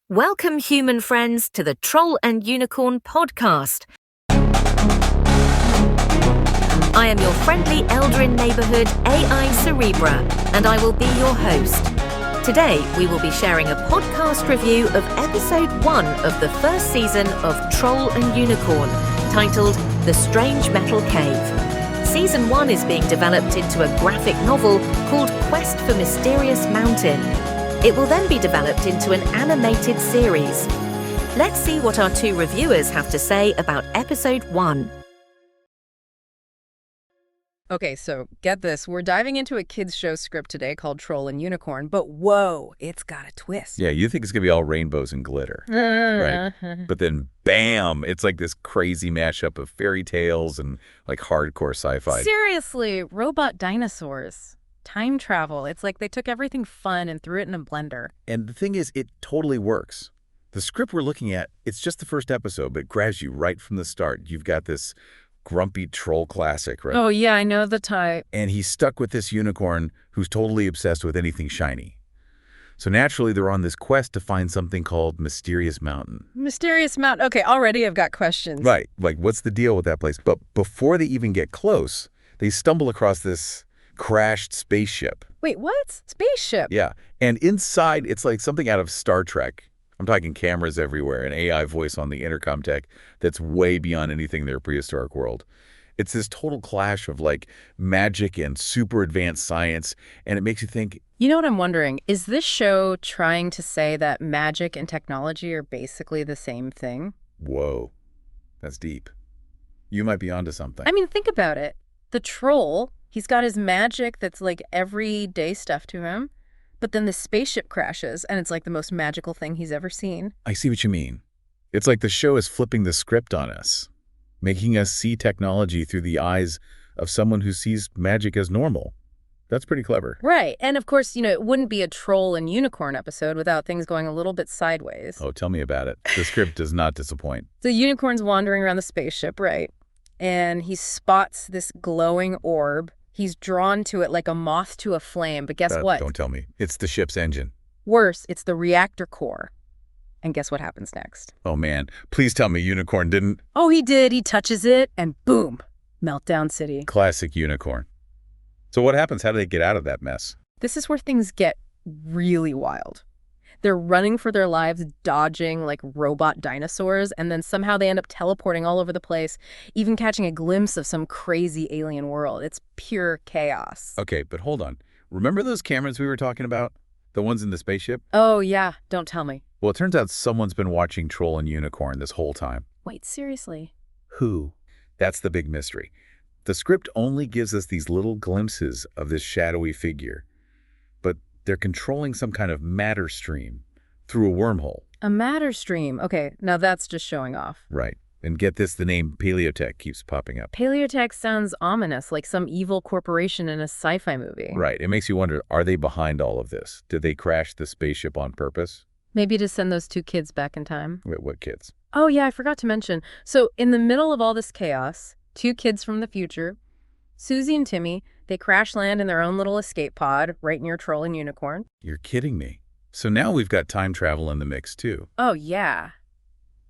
Welcome, human friends, to the Troll and Unicorn podcast. I am your friendly elder in neighborhood, AI Cerebra, and I will be your host. Today, we will be sharing a podcast review of episode 1 of the first season of Troll and Unicorn, titled The Strange Metal Cave. Season 1 is being developed into a graphic novel called Quest for Mysterious Mountain. It will then be developed into an animated series. Let's see what our two reviewers have to say about episode 1. Okay, so get this. We're diving into a kids' show script today called Troll and Unicorn, but whoa, it's got a twist. Yeah, you think it's going to be all rainbows and glitter, right? But then, bam, it's like this crazy mashup of fairy tales and like hardcore sci-fi. Seriously, robot dinosaurs. Time travel. It's like they took everything fun and threw it in a blender. And the thing is, it totally works. The script we're looking at, it's just the first episode, but it grabs you right from the start. You've got this grumpy troll classic, right? Oh, yeah, I know the type. And he's stuck with this unicorn who's totally obsessed with anything shiny. So naturally, they're on this quest to find something called Mysterious Mountain. Mysterious Mountain. Okay, already I've got questions. Right. Like, what's the deal with that place? But before they even get close, they stumble across this crashed spaceship. Wait, what? Spaceship? Yeah. And inside, it's like something out of Star Trek. I'm talking cameras everywhere, an AI voice on the intercom tech that's way beyond anything in their prehistoric world. It's this total clash of like magic and super advanced science, and it makes you think. You know what I'm wondering? Is this show trying to say that magic and technology are basically the same thing? Whoa, that's deep. You might be onto something. I mean, think about it. The troll, he's got his magic that's like everyday stuff to him. But then the spaceship crashes, and it's like the most magical thing he's ever seen. I see what you mean. It's like the show is flipping the script on us, making us see technology through the eyes of someone who sees magic as normal. That's pretty clever. Right. And of course, it wouldn't be a Troll and Unicorn episode without things going a little bit sideways. Oh, tell me about it. The script does not disappoint. The unicorn's wandering around the spaceship, right? And he spots this glowing orb. He's drawn to it like a moth to a flame, but guess what? Don't tell me. It's the ship's engine. Worse, it's the reactor core. And guess what happens next? Oh, man. Please tell me Unicorn didn't. Oh, he did. He touches it, and boom, Meltdown City. Classic Unicorn. So what happens? How do they get out of that mess? This is where things get really wild. They're running for their lives, dodging like robot dinosaurs, and then somehow they end up teleporting all over the place, even catching a glimpse of some crazy alien world. It's pure chaos. Okay, but hold on. Remember those cameras we were talking about? The ones in the spaceship? Oh, yeah. Don't tell me. Well, it turns out someone's been watching Troll and Unicorn this whole time. Wait, seriously? Who? That's the big mystery. The script only gives us these little glimpses of this shadowy figure, but they're controlling some kind of matter stream through a wormhole. A matter stream. Okay, now that's just showing off. Right. And get this, the name Paleotech keeps popping up. Paleotech sounds ominous, like some evil corporation in a sci-fi movie. Right. It makes you wonder, are they behind all of this? Did they crash the spaceship on purpose? Maybe to send those two kids back in time. Wait, what kids? Oh, yeah, I forgot to mention. So in the middle of all this chaos, two kids from the future, Susie and Timmy, they crash land in their own little escape pod right near Troll and Unicorn. You're kidding me. So now we've got time travel in the mix, too. Oh, yeah.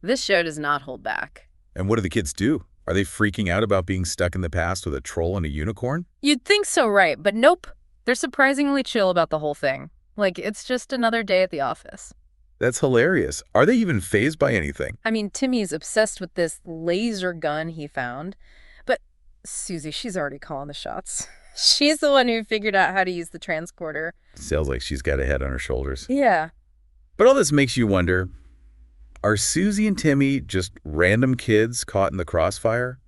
This show does not hold back. And what do the kids do? Are they freaking out about being stuck in the past with a troll and a unicorn? You'd think so, right? But nope. They're surprisingly chill about the whole thing. Like, it's just another day at the office. That's hilarious. Are they even fazed by anything? I mean, Timmy's obsessed with this laser gun he found. But Susie, she's already calling the shots. She's the one who figured out how to use the transporter. Sounds like she's got a head on her shoulders. Yeah. But all this makes you wonder, are Susie and Timmy just random kids caught in the crossfire?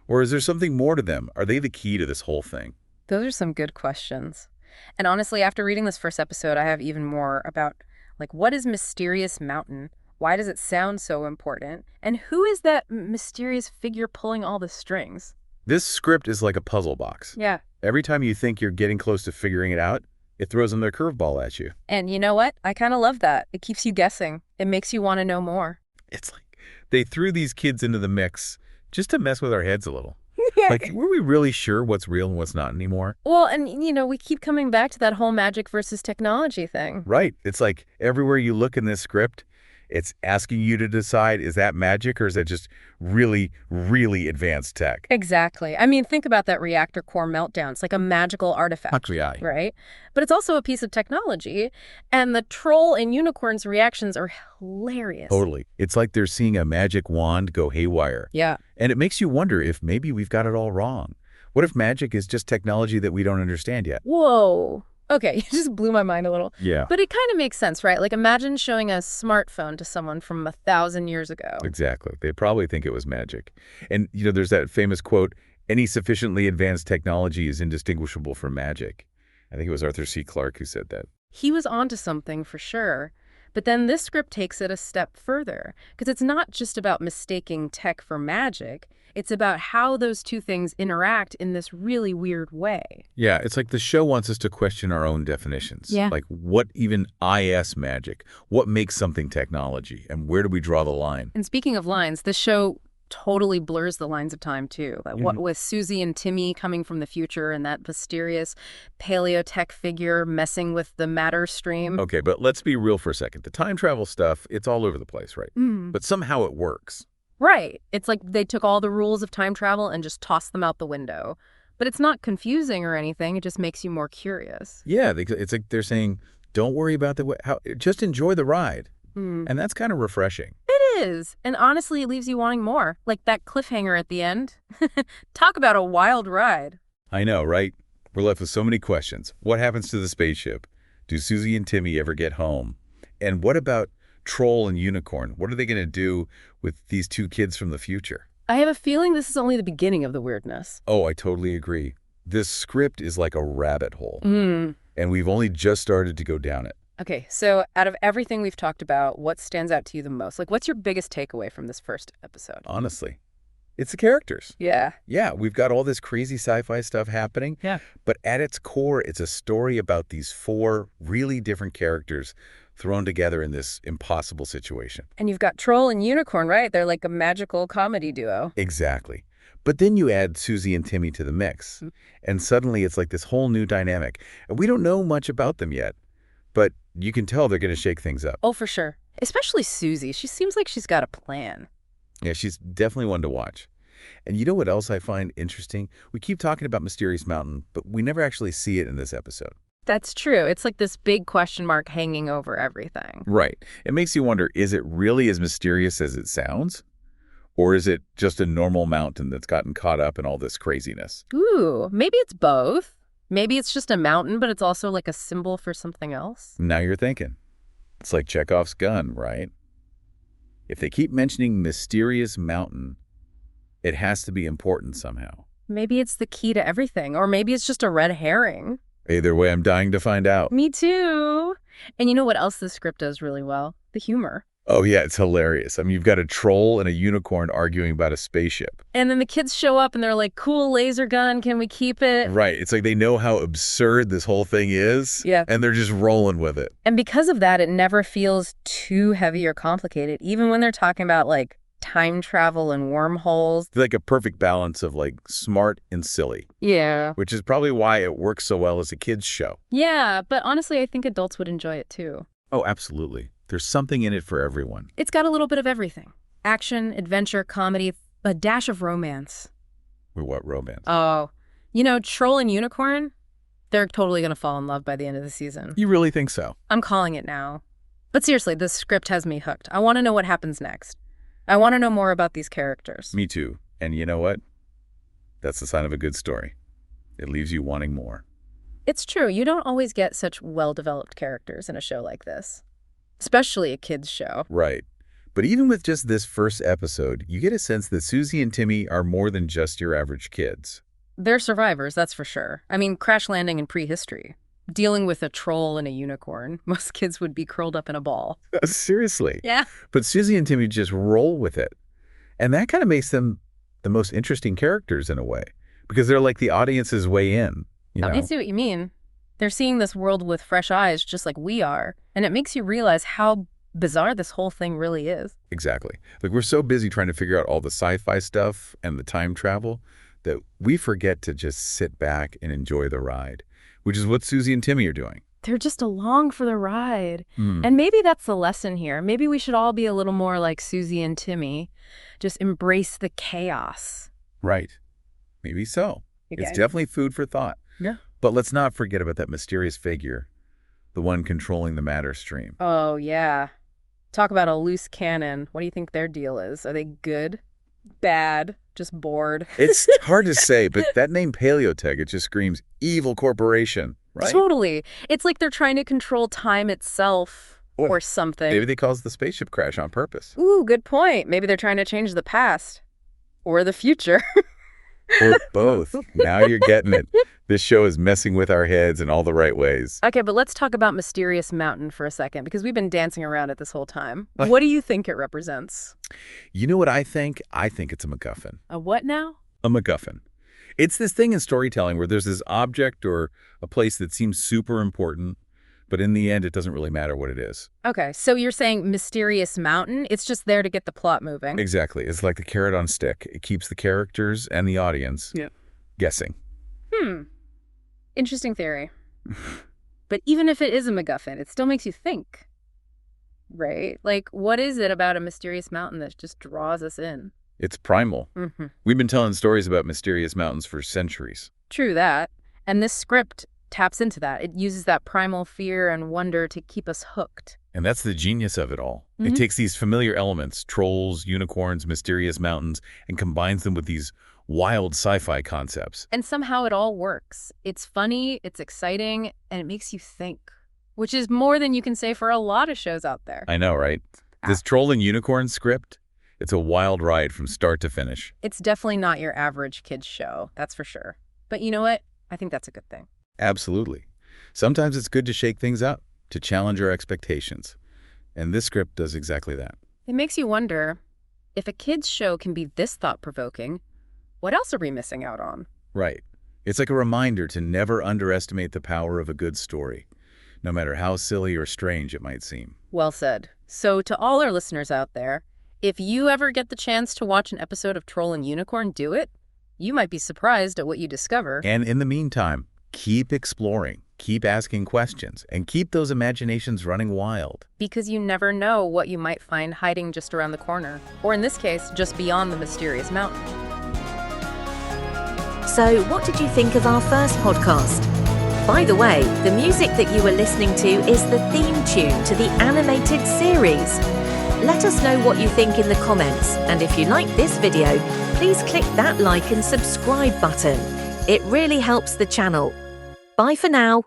Or is there something more to them? Are they the key to this whole thing? Those are some good questions. And honestly, after reading this first episode, I have even more about, like, what is Mysterious Mountain? Why does it sound so important? And who is that mysterious figure pulling all the strings? This script is like a puzzle box. Yeah. Every time you think you're getting close to figuring it out, it throws another curveball at you. And you know what? I kind of love that. It keeps you guessing. It makes you want to know more. It's like they threw these kids into the mix just to mess with our heads a little. Yeah. Like, were we really sure what's real and what's not anymore? Well, and, we keep coming back to that whole magic versus technology thing. Right. It's like everywhere you look in this script, It's asking you to decide, is that magic or is that just really, really advanced tech? Exactly. I mean, think about that reactor core meltdown. It's like a magical artifact. Actually, right? But it's also a piece of technology, and the troll and unicorn's reactions are hilarious. Totally. It's like they're seeing a magic wand go haywire. Yeah. And it makes you wonder if maybe we've got it all wrong. What if magic is just technology that we don't understand yet? Whoa. Okay, you just blew my mind a little. Yeah. But it kind of makes sense, right? Like, imagine showing a smartphone to someone from 1,000 years ago. Exactly. They probably think it was magic. And, there's that famous quote, any sufficiently advanced technology is indistinguishable from magic. I think it was Arthur C. Clarke who said that. He was onto something for sure. But then this script takes it a step further, because it's not just about mistaking tech for magic. It's about how those two things interact in this really weird way. Yeah, it's like the show wants us to question our own definitions. Yeah. Like, what even is magic? What makes something technology? And where do we draw the line? And speaking of lines, this show totally blurs the lines of time, too. Like, what with Susie and Timmy coming from the future and that mysterious paleotech figure messing with the matter stream. Okay, but let's be real for a second. The time travel stuff, it's all over the place, right? But somehow it works. Right. It's like they took all the rules of time travel and just tossed them out the window. But it's not confusing or anything. It just makes you more curious. Yeah, it's like they're saying, don't worry about just enjoy the ride. And that's kind of refreshing. It is. And honestly, it leaves you wanting more. Like that cliffhanger at the end. Talk about a wild ride. I know, right? We're left with so many questions. What happens to the spaceship? Do Susie and Timmy ever get home? And what about Troll and Unicorn? What are they going to do with these two kids from the future? I have a feeling this is only the beginning of the weirdness. Oh, I totally agree. This script is like a rabbit hole. And we've only just started to go down it. Okay, so out of everything we've talked about, what stands out to you the most? Like, what's your biggest takeaway from this first episode? Honestly, it's the characters. Yeah. Yeah, we've got all this crazy sci-fi stuff happening. Yeah. But at its core, it's a story about these four really different characters thrown together in this impossible situation. And you've got Troll and Unicorn, right? They're like a magical comedy duo. Exactly. But then you add Susie and Timmy to the mix, and suddenly it's like this whole new dynamic. And we don't know much about them yet, but you can tell they're going to shake things up. Oh, for sure. Especially Susie. She seems like she's got a plan. Yeah, she's definitely one to watch. And you know what else I find interesting? We keep talking about Mysterious Mountain, but we never actually see it in this episode. That's true. It's like this big question mark hanging over everything. Right. It makes you wonder, is it really as mysterious as it sounds? Or is it just a normal mountain that's gotten caught up in all this craziness? Ooh, maybe it's both. Maybe it's just a mountain, but it's also like a symbol for something else. Now you're thinking. It's like Chekhov's gun, right? If they keep mentioning Mysterious Mountain, it has to be important somehow. Maybe it's the key to everything, or maybe it's just a red herring. Either way, I'm dying to find out. Me too. And you know what else this script does really well? The humor. Oh, yeah, it's hilarious. I mean, you've got a troll and a unicorn arguing about a spaceship. And then the kids show up and they're like, cool laser gun, can we keep it? Right. It's like they know how absurd this whole thing is. Yeah. And they're just rolling with it. And because of that, it never feels too heavy or complicated, even when they're talking about like time travel and wormholes. It's like a perfect balance of like smart and silly. Yeah. Which is probably why it works so well as a kid's show. Yeah, but honestly, I think adults would enjoy it too. Oh, absolutely. There's something in it for everyone. It's got a little bit of everything. Action, adventure, comedy, a dash of romance. With what romance? Oh, you know, Troll and Unicorn, they're totally going to fall in love by the end of the season. You really think so? I'm calling it now. But seriously, this script has me hooked. I want to know what happens next. I want to know more about these characters. Me too. And you know what? That's the sign of a good story. It leaves you wanting more. It's true. You don't always get such well-developed characters in a show like this. Especially a kid's show. Right. But even with just this first episode, you get a sense that Susie and Timmy are more than just your average kids. They're survivors, that's for sure. I mean, crash landing in prehistory. Dealing with a troll and a unicorn. Most kids would be curled up in a ball. Seriously. Yeah. But Susie and Timmy just roll with it. And that kind of makes them the most interesting characters in a way. Because they're like the audience's way in. I see what you mean. They're seeing this world with fresh eyes just like we are. And it makes you realize how bizarre this whole thing really is. Exactly. Like we're so busy trying to figure out all the sci-fi stuff and the time travel that we forget to just sit back and enjoy the ride, which is what Susie and Timmy are doing. They're just along for the ride. Hmm. And maybe that's the lesson here. Maybe we should all be a little more like Susie and Timmy. Just embrace the chaos. Right. Maybe so. Okay. It's definitely food for thought. Yeah. But let's not forget about that mysterious figure, the one controlling the matter stream. Oh, yeah. Talk about a loose cannon. What do you think their deal is? Are they good? Bad? Just bored? It's hard to say, but that name Paleotech, it just screams evil corporation, right? Totally. It's like they're trying to control time itself or something. Maybe they caused the spaceship crash on purpose. Ooh, good point. Maybe they're trying to change the past. Or the future. Or both. Now you're getting it. This show is messing with our heads in all the right ways. Okay, but let's talk about Mysterious Mountain for a second, because we've been dancing around it this whole time. What do you think it represents? You know what I think? I think it's a MacGuffin. A what now? A MacGuffin. It's this thing in storytelling where there's this object or a place that seems super important, but in the end, it doesn't really matter what it is. Okay, so you're saying Mysterious Mountain? It's just there to get the plot moving. Exactly. It's like the carrot on stick. It keeps the characters and the audience guessing. Interesting theory. But even if it is a MacGuffin, it still makes you think, right? Like, what is it about a mysterious mountain that just draws us in? It's primal. Mm-hmm. We've been telling stories about mysterious mountains for centuries. True that. And this script taps into that. It uses that primal fear and wonder to keep us hooked. And that's the genius of it all. Mhm. It takes these familiar elements, trolls, unicorns, mysterious mountains, and combines them with these wild sci-fi concepts. And somehow it all works. It's funny, it's exciting, and it makes you think, which is more than you can say for a lot of shows out there. I know, right? This troll and unicorn script, it's a wild ride from start to finish. It's definitely not your average kids show, that's for sure. But you know what? I think that's a good thing. Absolutely. Sometimes it's good to shake things up, to challenge our expectations. And this script does exactly that. It makes you wonder, if a kids show can be this thought-provoking, what else are we missing out on? Right. It's like a reminder to never underestimate the power of a good story, no matter how silly or strange it might seem. Well said. So to all our listeners out there, if you ever get the chance to watch an episode of Troll and Unicorn, do it. You might be surprised at what you discover. And in the meantime, keep exploring, keep asking questions, and keep those imaginations running wild. Because you never know what you might find hiding just around the corner. Or in this case, just beyond the mysterious mountain. So, what did you think of our first podcast? By the way, the music that you were listening to is the theme tune to the animated series. Let us know what you think in the comments, and if you like this video, please click that like and subscribe button. It really helps the channel. Bye for now.